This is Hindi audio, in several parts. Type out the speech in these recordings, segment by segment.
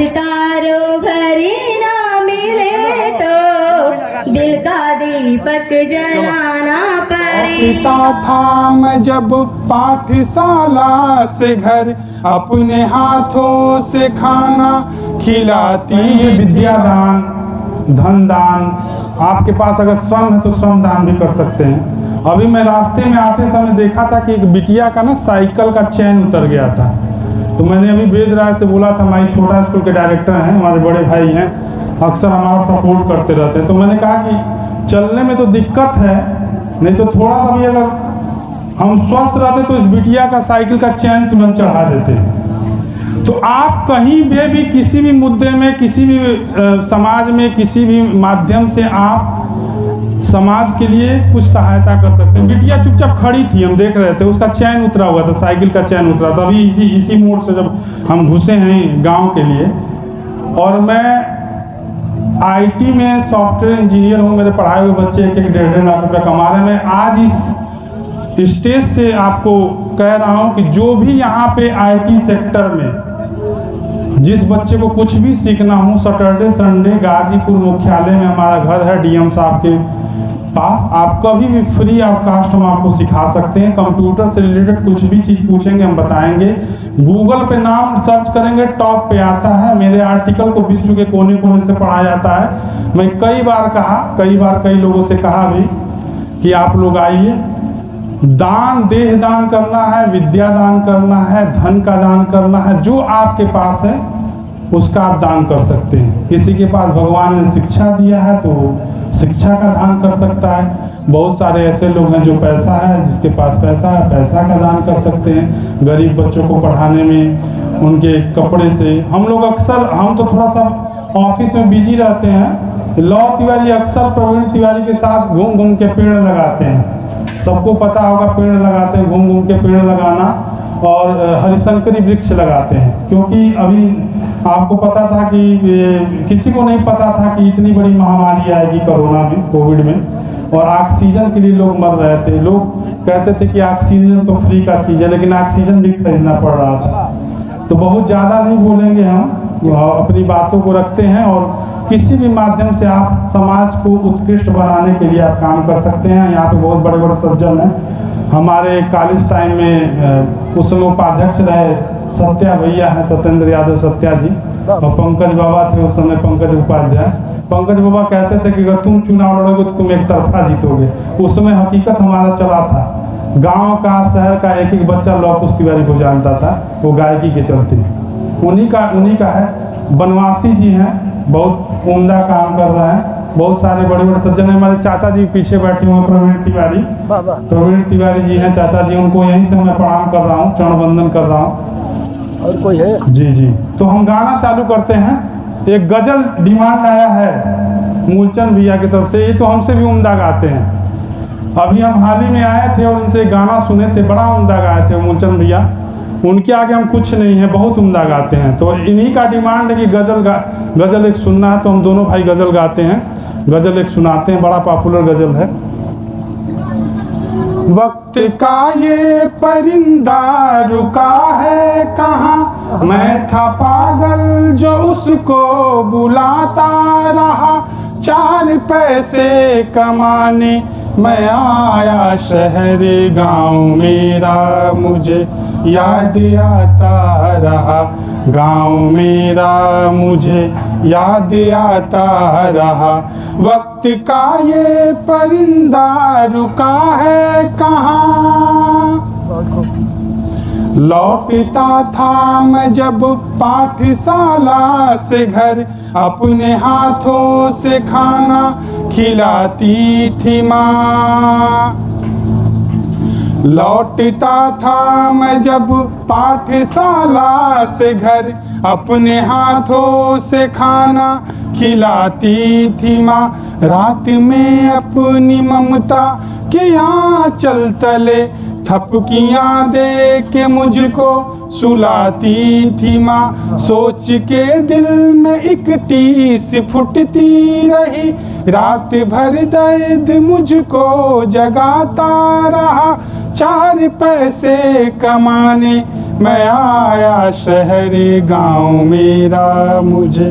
सितारों भरी ना मिले तो दिल का दीपक जलाना पड़े। पिता था मैं जब पाठशाला से घर, अपने हाथों से खाना खिलाती। विद्यादान, धन दान, आपके पास अगर श्रम है तो श्रम दान भी कर सकते हैं। अभी मैं रास्ते में आते समय देखा था कि एक बिटिया का ना साइकिल का चैन उतर गया था, तो मैंने अभी वेद राय से बोला था, हमारी छोटा स्कूल के डायरेक्टर हैं, हमारे बड़े भाई हैं, अक्सर हमारा सपोर्ट करते रहते हैं। तो मैंने कहा कि चलने में तो दिक्कत है, नहीं तो थोड़ा सा भी अगर हम स्वस्थ रहते तो इस बिटिया का साइकिल का चैन तुरंत चढ़ा देते हैं। तो आप कहीं भी किसी भी मुद्दे में, किसी भी समाज में, किसी भी माध्यम से आप समाज के लिए कुछ सहायता कर सकते हैं। बिटिया चुपचाप खड़ी थी, हम देख रहे थे, उसका चैन उतरा हुआ था, साइकिल का चैन उतरा था। अभी इसी मोड़ से जब हम घुसे हैं गांव के लिए, और मैं आईटी में सॉफ्टवेयर इंजीनियर हूँ, मेरे पढ़ाए हुए बच्चे 1-1.5 लाख रुपये कमा रहे हैं। मैं आज इस स्टेज से आपको कह रहा हूँ कि जो भी यहाँ पे आईटी सेक्टर में जिस बच्चे को कुछ भी सीखना हो, सैटरडे संडे गाजीपुर मुख्यालय में हमारा घर है, डीएम साहब के पास, आप कभी भी फ्री ऑफ कास्ट हम आपको सिखा सकते हैं। कंप्यूटर से रिलेटेड कुछ भी चीज़ पूछेंगे हम बताएंगे। गूगल पे नाम सर्च करेंगे, टॉप पे आता है। मेरे आर्टिकल को विश्व के कोने कोने से पढ़ा जाता है। मैं कई बार कई लोगों से कहा भी कि आप लोग आइए, दान, देह दान करना है, विद्या दान करना है, धन का दान करना है, जो आपके पास है उसका आप दान कर सकते हैं। किसी के पास भगवान ने शिक्षा दिया है तो शिक्षा का दान कर सकता है। बहुत सारे ऐसे लोग हैं जो पैसा है, जिसके पास पैसा है, पैसा का दान कर सकते हैं। गरीब बच्चों को पढ़ाने में, उनके कपड़े से, हम लोग अक्सर, हम तो थोड़ा सा ऑफिस में बिजी रहते हैं। लौ तिवारी अक्सर प्रवीण तिवारी के साथ घूम घूम के पेड़ लगाते हैं। सबको पता होगा, पेड़ लगाते हैं, घूम घूम के पेड़ लगाना, और हरिशंकरी वृक्ष लगाते हैं। क्योंकि अभी आपको पता था कि किसी को नहीं पता था कि इतनी बड़ी महामारी आएगी कोरोना में, कोविड में, और ऑक्सीजन के लिए लोग मर रहे थे। लोग कहते थे कि ऑक्सीजन तो फ्री का चीज़ है, लेकिन ऑक्सीजन भी खरीदना पड़ रहा था। तो बहुत ज़्यादा नहीं बोलेंगे, हम अपनी बातों को रखते हैं, और किसी भी माध्यम से आप समाज को उत्कृष्ट बनाने के लिए आप काम कर सकते हैं। यहाँ पे बहुत बड़े बड़े सज्जन हैं। हमारे कॉलेज टाइम में उस समय उपाध्यक्ष रहे सत्या भैया हैं, सत्येंद्र यादव सत्या जी, और पंकज बाबा थे उस समय, पंकज उपाध्याय। पंकज बाबा कहते थे कि अगर तुम चुनाव लड़ोगे तो तुम एक तरफा जीतोगे। उस समय हकीकत हमारा चला था। गांव का, शहर का एक एक बच्चा लौ कुश तिवारी को जानता था, वो गायकी के चलते। उन्हीं का है। बनवासी जी हैं, बहुत उम्दा काम कर रहे हैं। बहुत सारे बड़े बड़े सज्जन हैं। हमारे चाचा जी पीछे बैठे हुए प्रवीण तिवारी जी हैं, चाचा जी, उनको यहीं से मैं प्रणाम कर रहा हूँ, चरण वंदन कर रहा हूँ। और कोई है? जी। तो हम गाना चालू करते हैं। एक गजल डिमांड आया है मूलचंद भैया की तरफ से, ये तो हमसे भी उम्दा गाते हैं। अभी हम हाल ही में आए थे और इनसे गाना सुने थे, बड़ा उम्दा गाए थे मूलचंद भैया। उनके आगे हम कुछ नहीं है, बहुत उम्दा गाते हैं। तो इन्हीं का डिमांड है कि गजल एक सुनना है, तो हम दोनों भाई गजल गाते हैं। गजल एक सुनाते हैं, बड़ा पॉपुलर गजल है। वक्त का ये परिंदा रुका है कहाँ, मैं था पागल जो उसको बुलाता रहा। 4 पैसे कमाने मैं आया शहर, गांव मेरा मुझे याद आता रहा। गांव मेरा मुझे याद आता रहा। वक्त का ये परिंदा रुका है कहाँ, लौटता था मैं जब पाठशाला से घर, अपने हाथों से खाना खिलाती थी माँ। लौटता था मैं जब पाठशाला से घर, अपने हाथों से खाना खिलाती थी माँ। रात में अपनी ममता के आंचल तले थपकियाँ दे के मुझको सुलाती थी माँ। सोच के दिल में एक टीस फुटती रही, रात भर दर्द मुझको जगाता रहा। 4 पैसे कमाने मैं आया शहर गाँव मेरा मुझे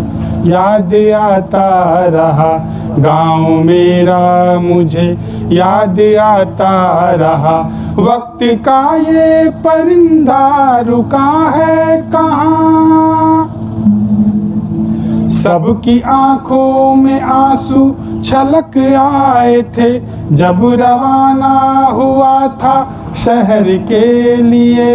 याद आता रहा, गाँव मेरा मुझे याद आता रहा। वक्त का ये परिंदा रुका है कहाँ, सबकी आंखों में आंसू छलक आए थे जब रवाना हुआ था शहर के लिए।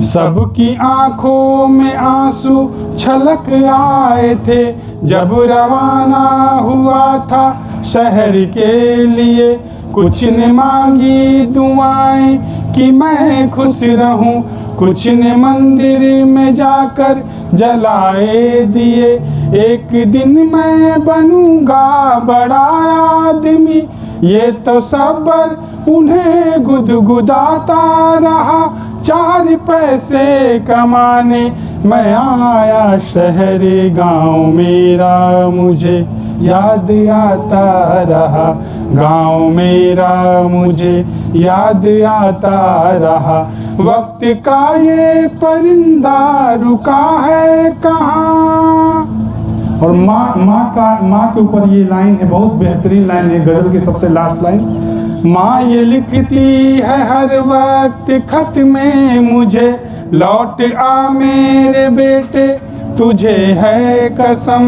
सबकी आंखों में आंसू छलक आए थे जब रवाना हुआ था शहर के लिए। कुछ ने मांगी दुआएं कि मैं खुश रहूं, कुछ ने मंदिर में जाकर जलाए दिए। एक दिन मैं बनूंगा बड़ा आदमी, ये तो सब्र उन्हें गुदगुदाता रहा। 4 पैसे कमाने मैं आया शहर गाँव मेरा मुझे याद आता रहा, गाँव मेरा मुझे याद आता रहा। वक्त का ये परिंदा रुका है कहाँ। और माँ के ऊपर ये लाइन है, बहुत बेहतरीन लाइन है, गजल की सबसे लास्ट लाइन। माँ ये लिखती है हर वक्त खत में मुझे, लौट आ मेरे बेटे तुझे है कसम।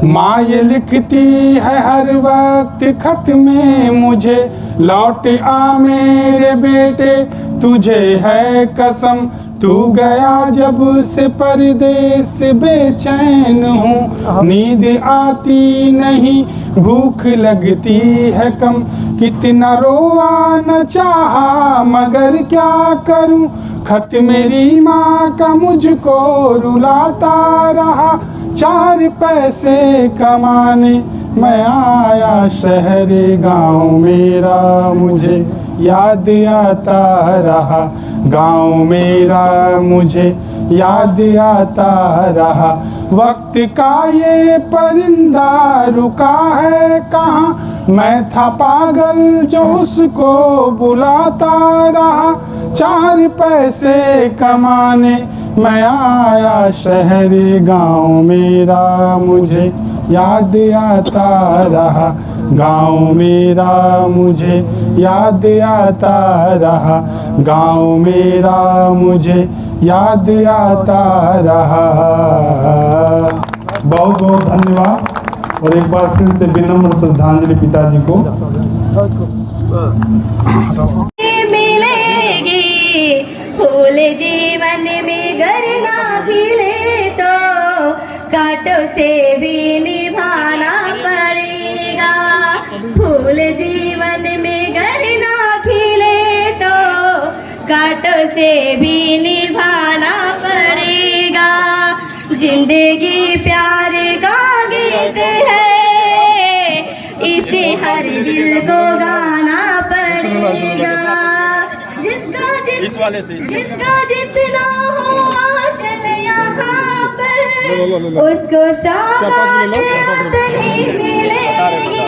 माँ ये लिखती है हर वक्त खत में मुझे, लौट आ मेरे बेटे तुझे है कसम। तू गया जब से परदेस बेचैन हूँ, नींद आती नहीं भूख लगती है कम। कितना रोआ न चाहा मगर क्या करूँ, खत मेरी माँ का मुझको रुलाता रहा। 4 पैसे कमाने मैं आया शहर गाँव मेरा मुझे याद आता रहा, गाँव मेरा मुझे याद आता रहा। वक्त का ये परिंदा रुका है कहाँ, मैं था पागल जो उसको बुलाता रहा। 4 पैसे कमाने मैं आया शहर गाँव मेरा मुझे याद आता रहा, गाँव मेरा मुझे याद आता रहा, गाँव मेरा मुझे याद आता रहा। बहुत बहुत धन्यवाद और एक बार फिर से विनम्र श्रद्धांजलि पिताजी को। मिलेगी फूल जीवन में गर ना खिले तो कांटों से भी निभाना पड़ेगा। फूल जीवन में गर ना खिले तो कांटों से भी निभाना पड़ेगा। जिंदगी प्यार का गीत है, इसे हर दिल को गाना पड़ेगा। जिसका जितना हो चल यहाँ पर, उसको शाबाश नहीं मिलेगी।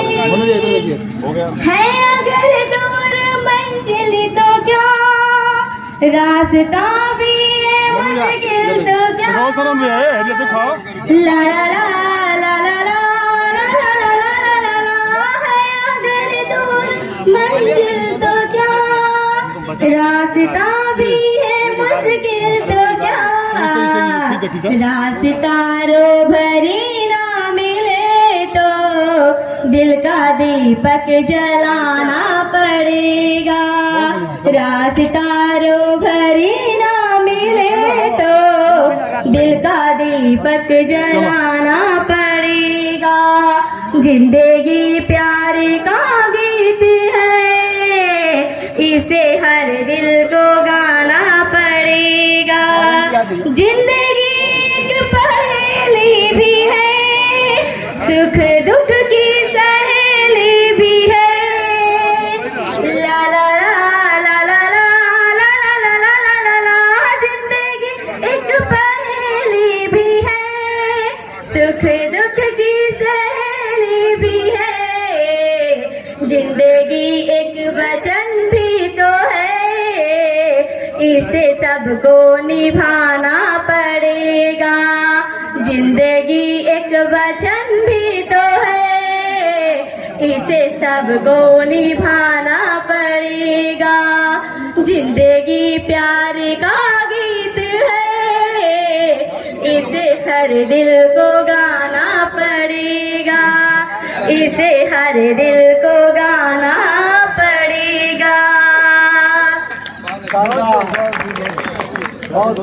है अगर दूर मंजिल तो क्या, रास्ता भी है मुश्किल तो क्या। ला ला ला ला ला ला ला ला ला ला ला। है अगर दूर मंजिल तो क्या, रास्ता भी है मुश्किल तो क्या। रास्ता रो भरी ना मिले तो दिल का दीपक जलाना पड़ेगा। रास्ता रो भरी ना मिले तो दिल का दीपक जलाना पड़ेगा। जिंदगी प्यार का गीत है, इसे हर दिल को गाना पड़ेगा। जिंदगी एक पहेली भी है, सुख दुख की सहेली भी है। ला ला ला ला ला ला ला ला ला ला ला ला। जिंदगी एक पहेली भी है, सुख दुख की सहेली भी है। जिंदगी एक वचन भी तो सबको निभाना पड़ेगा। जिंदगी एक वचन भी तो है, इसे सबको निभाना पड़ेगा। जिंदगी प्यार का गीत है, इसे हर दिल को गाना पड़ेगा। इसे हर दिल को गाना पड़ेगा। बहुत